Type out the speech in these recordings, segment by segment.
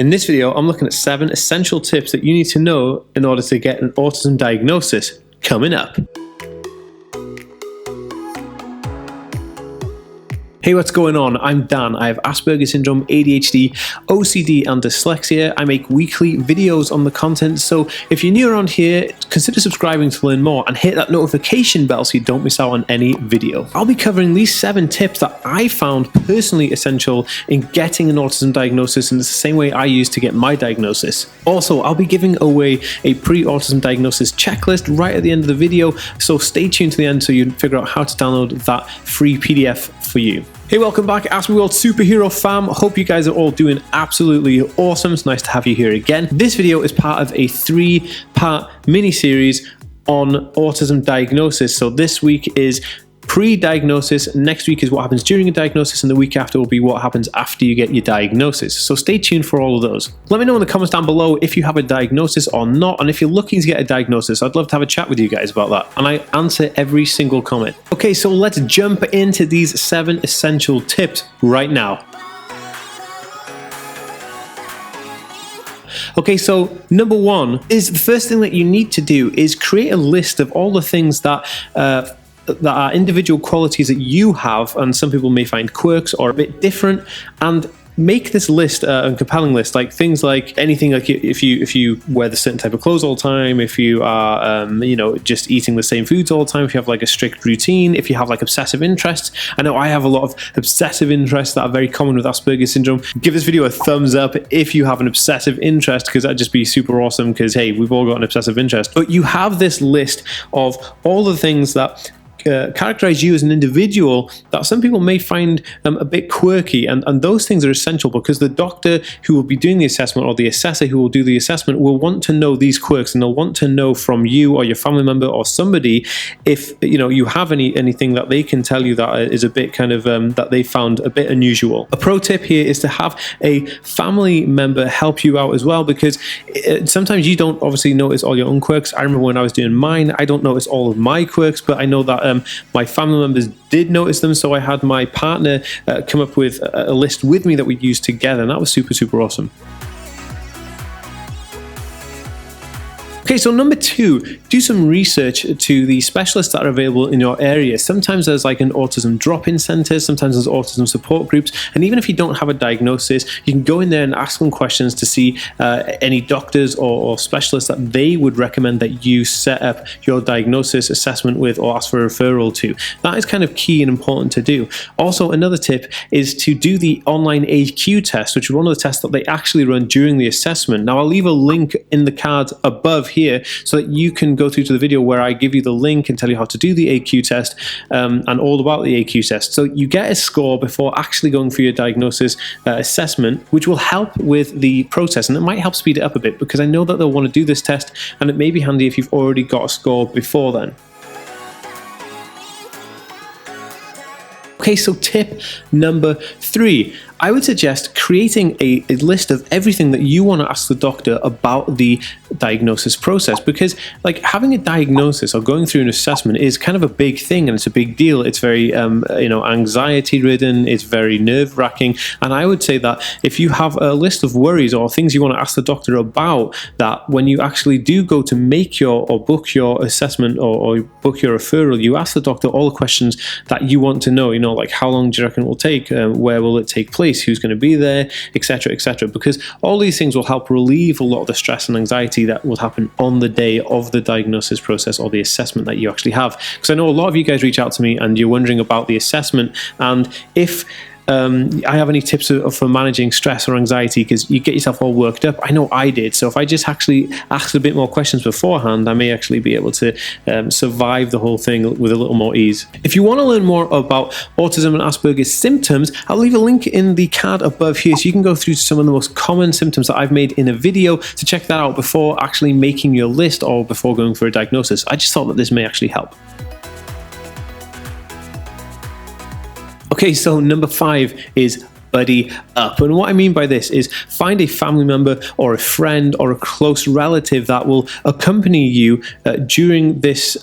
In this video, I'm looking at 7 essential tips that you need to know in order to get an autism diagnosis coming up. Hey, what's going on? I'm Dan. I have Aspergers Syndrome, ADHD, OCD, and dyslexia. I make weekly videos on the content, so if you're new around here, consider subscribing to learn more and hit that notification bell so you don't miss out on any video. I'll be covering these 7 tips that I found personally essential in getting an autism diagnosis, and it's the same way I used to get my diagnosis. Also, I'll be giving away a pre-autism diagnosis checklist right at the end of the video, so stay tuned to the end so you can figure out how to download that free PDF for you. Hey, welcome back, Aspie World Superhero fam. Hope you guys are all doing absolutely awesome. It's nice to have you here again. This video is part of a 3-part mini-series on autism diagnosis. So this week is pre-diagnosis, next week is what happens during a diagnosis, and the week after will be what happens after you get your diagnosis. So stay tuned for all of those. Let me know in the comments down below if you have a diagnosis or not, and if you're looking to get a diagnosis, I'd love to have a chat with you guys about that, and I answer every single comment. Okay, so let's jump into these 7 essential tips right now. Okay, so number 1 is the first thing that you need to do is create a list of all the things that are individual qualities that you have, and some people may find quirks or a bit different, and make this list a compelling list, like things like anything like if you wear the certain type of clothes all the time, if you are just eating the same foods all the time, if you have like a strict routine, if you have like obsessive interests. I know I have a lot of obsessive interests that are very common with Asperger's syndrome. Give this video a thumbs up if you have an obsessive interest, because that'd just be super awesome, because hey, we've all got an obsessive interest. But you have this list of all the things that characterize you as an individual that some people may find a bit quirky, and those things are essential, because the doctor who will be doing the assessment, or the assessor who will do the assessment, will want to know these quirks, and they'll want to know from you or your family member or somebody if you have anything that they can tell you that is a bit kind of that they found a bit unusual. A pro tip here is to have a family member help you out as well, because sometimes you don't obviously notice all your own quirks. I remember when I was doing mine, I don't notice all of my quirks, but I know that my family members did notice them, so I had my partner come up with a list with me that we used together, and that was super awesome. Okay, so number 2, do some research to the specialists that are available in your area. Sometimes there's like an autism drop-in center, sometimes there's autism support groups, and even if you don't have a diagnosis, you can go in there and ask them questions to see any doctors or specialists that they would recommend that you set up your diagnosis assessment with, or ask for a referral to. That is kind of key and important to do. Also, another tip is to do the online AQ test, which is one of the tests that they actually run during the assessment. Now, I'll leave a link in the card above here so that you can go through to the video where I give you the link and tell you how to do the AQ test and all about the AQ test. So you get a score before actually going for your diagnosis assessment, which will help with the process, and it might help speed it up a bit, because I know that they'll want to do this test, and it may be handy if you've already got a score before then. Okay, so tip number 3. I would suggest creating a list of everything that you want to ask the doctor about the diagnosis process, because like having a diagnosis or going through an assessment is kind of a big thing, and it's a big deal. It's very anxiety ridden, it's very nerve wracking, and I would say that if you have a list of worries or things you want to ask the doctor about, that when you actually do go to make or book your assessment or book your referral, you ask the doctor all the questions that you want to know, like how long do you reckon it will take, where will it take place, who's going to be there, etc., because all these things will help relieve a lot of the stress and anxiety that will happen on the day of the diagnosis process or the assessment that you actually have. Because I know a lot of you guys reach out to me and you're wondering about the assessment, and if I have any tips for managing stress or anxiety, because you get yourself all worked up. I know I did. So if I just actually ask a bit more questions beforehand, I may actually be able to survive the whole thing with a little more ease. If you want to learn more about autism and Asperger's symptoms, I'll leave a link in the card above here, so you can go through some of the most common symptoms that I've made in a video to check that out before actually making your list or before going for a diagnosis. I just thought that this may actually help. Okay, so number 5 is buddy up. And what I mean by this is find a family member or a friend or a close relative that will accompany you during this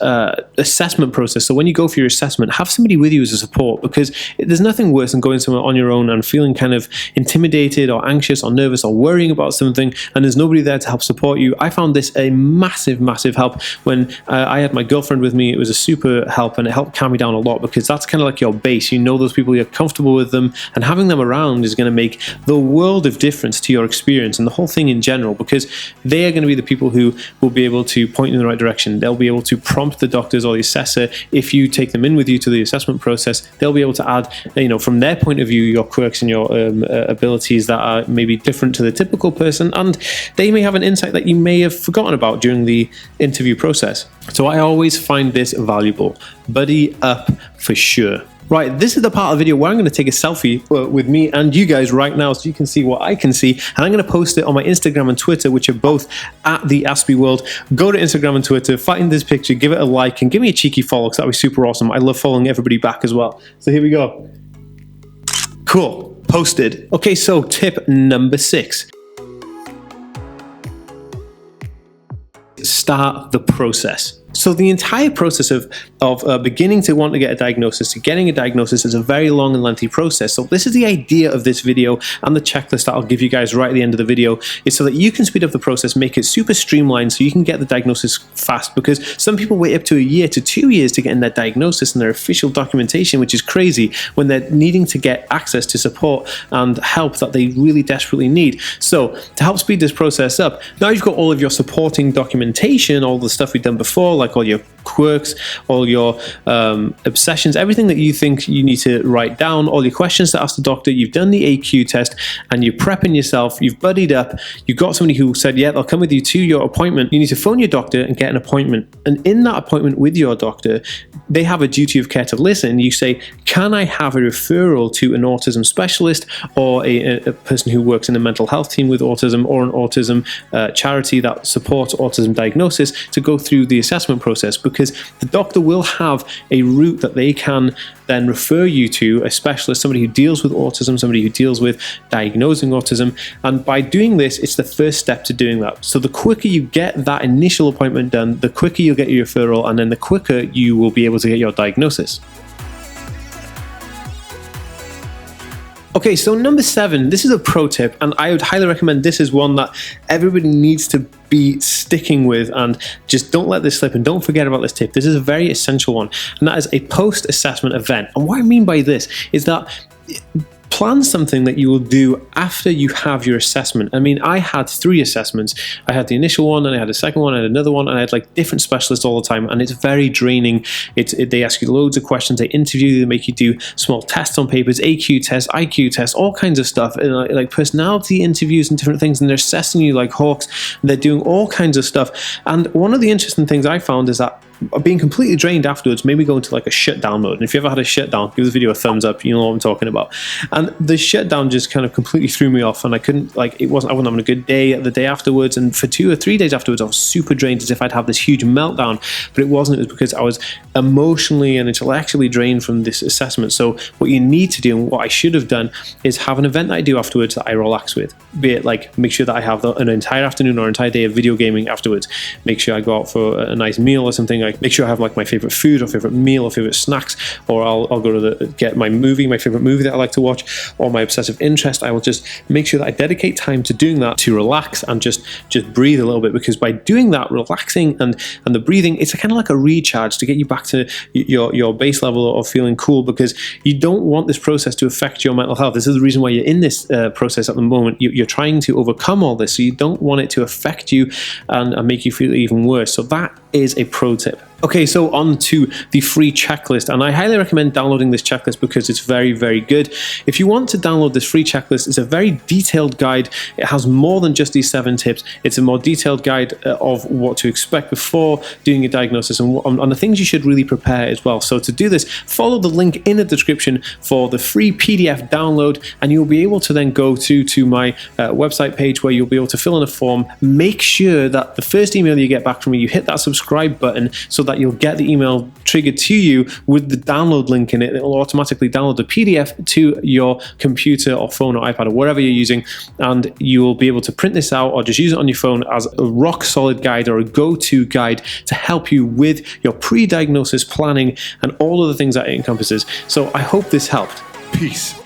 assessment process. So when you go for your assessment, have somebody with you as a support, because there's nothing worse than going somewhere on your own and feeling kind of intimidated or anxious or nervous or worrying about something and there's nobody there to help support you. I found this a massive help when I had my girlfriend with me. It was a super help, and it helped calm me down a lot, because that's kind of like your base. You know those people, you're comfortable with them, and having them around is going to make the world of difference to your experience and the whole thing in general, because they are going to be the people who will be able to point you in the right direction. They'll be able to prompt the doctors or the assessor. If you take them in with you to the assessment process, they'll be able to add, from their point of view, your quirks and your abilities that are maybe different to the typical person, and they may have an insight that you may have forgotten about during the interview process. So I always find this valuable. Buddy up for sure. Right, this is the part of the video where I'm going to take a selfie with me and you guys right now so you can see what I can see, and I'm going to post it on my Instagram and Twitter, which are both at the Aspie World. Go to Instagram and Twitter, find this picture, give it a like, and give me a cheeky follow, because that'd be super awesome. I love following everybody back as well. So here we go. Cool, posted. Okay, so tip number 6. Start the process. So the entire process of beginning to want to get a diagnosis to getting a diagnosis is a very long and lengthy process. So this is the idea of this video, and the checklist that I'll give you guys right at the end of the video is so that you can speed up the process, make it super streamlined so you can get the diagnosis fast, because some people wait up to a year to 2 years to get in their diagnosis and their official documentation, which is crazy, when they're needing to get access to support and help that they really desperately need. So to help speed this process up, now you've got all of your supporting documentation, all the stuff we've done before, like all your quirks, all your obsessions, everything that you think you need to write down, all your questions to ask the doctor. You've done the AQ test and you're prepping yourself, you've buddied up, you've got somebody who said, yeah, they'll come with you to your appointment. You need to phone your doctor and get an appointment. And in that appointment with your doctor, they have a duty of care to listen. You say, can I have a referral to an autism specialist or a person who works in a mental health team with autism, or an autism charity that supports autism diagnosis, to go through the assessment process, because the doctor will have a route that they can then refer you to a specialist, somebody who deals with autism, somebody who deals with diagnosing autism. And by doing this, it's the first step to doing that. So the quicker you get that initial appointment done, the quicker you'll get your referral, and then the quicker you will be able to get your diagnosis. Okay, so number 7, this is a pro tip, and I would highly recommend this is one that everybody needs to be sticking with, and just don't let this slip and don't forget about this tip. This is a very essential one, and that is a post-assessment event. And what I mean by this is that plan something that you will do after you have your assessment. I mean, I had 3 assessments. I had the initial one, and I had a second one, and another one, and I had like different specialists all the time, and it's very draining. They ask you loads of questions, they interview you, they make you do small tests on papers, AQ tests, IQ tests, all kinds of stuff, and like personality interviews and different things, and they're assessing you like hawks. They're doing all kinds of stuff. And one of the interesting things I found is that being completely drained afterwards made me go into like a shutdown mode. And if you ever had a shutdown, give the video a thumbs up, you know what I'm talking about. And the shutdown just kind of completely threw me off, and I couldn't, like, I wasn't having a good day the day afterwards, and for 2 or 3 days afterwards I was super drained, as if I'd have this huge meltdown. But it wasn't. It was because I was emotionally and intellectually drained from this assessment. So what you need to do, and what I should have done, is have an event that I do afterwards that I relax with. Be it like, make sure that I have an entire afternoon or an entire day of video gaming afterwards. Make sure I go out for a nice meal or something. Like, make sure I have like my favorite food or favorite meal or favorite snacks, or I'll go to get my favorite movie that I like to watch, or my obsessive interest. I will just make sure that I dedicate time to doing that, to relax and just breathe a little bit, because by doing that, relaxing and the breathing, it's kind of like a recharge to get you back to your base level of feeling cool, because you don't want this process to affect your mental health. This is the reason why you're in this process at the moment. You're trying to overcome all this, so you don't want it to affect you and make you feel even worse. So that is a pro tip. Okay, so on to the free checklist, and I highly recommend downloading this checklist because it's very, very good. If you want to download this free checklist, it's a very detailed guide. It has more than just these 7 tips. It's a more detailed guide of what to expect before doing a diagnosis, and on the things you should really prepare as well. So to do this, follow the link in the description for the free PDF download, and you'll be able to then go to my website page, where you'll be able to fill in a form. Make sure that the first email you get back from me, you hit that subscribe button, so that you'll get the email triggered to you with the download link in it. It will automatically download the PDF to your computer or phone or iPad or wherever you're using, and you will be able to print this out or just use it on your phone as a rock solid guide or a go-to guide to help you with your pre-diagnosis planning and all of the things that it encompasses. So I hope this helped. Peace.